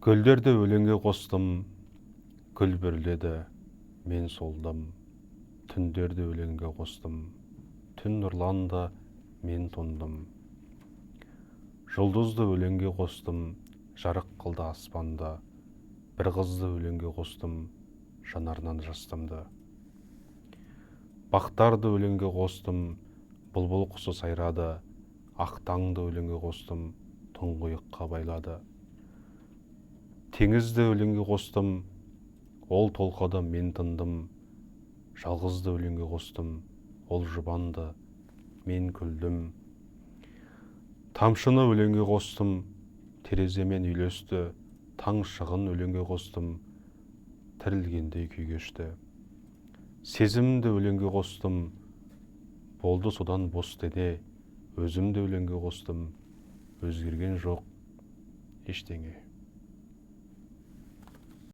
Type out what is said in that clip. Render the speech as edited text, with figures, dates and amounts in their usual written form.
Гүлдерді өлеңге қостым, гүл бүрледі, мен солдым. Түндерді өлеңге қостым, түн нұрланды, мен тондым. Жұлдызды өлеңге қостым, жарық қылды аспанды. Бір қызды өлеңге қостым, жанарынан жастымды. Бақтарды өлеңге қостым, бұлбұл құсы сайрады. Ақтаңды өлеңге қостым, тұңғиыққа байлады. Теңізді өлеңге қостым, ол толқыды, мен тындым. Жалғызды өлеңге қостым, ол жұбанды, мен күлдім. Тамшыны өлеңге қостым, тереземен үйлесті. Таң шығын өлеңге қостым, тірілгендей күй кешті. Сезімді өлеңге қостым, болды содан бос дене. Өзімді өлеңге қостым, өзгерген жоқ ештеңе.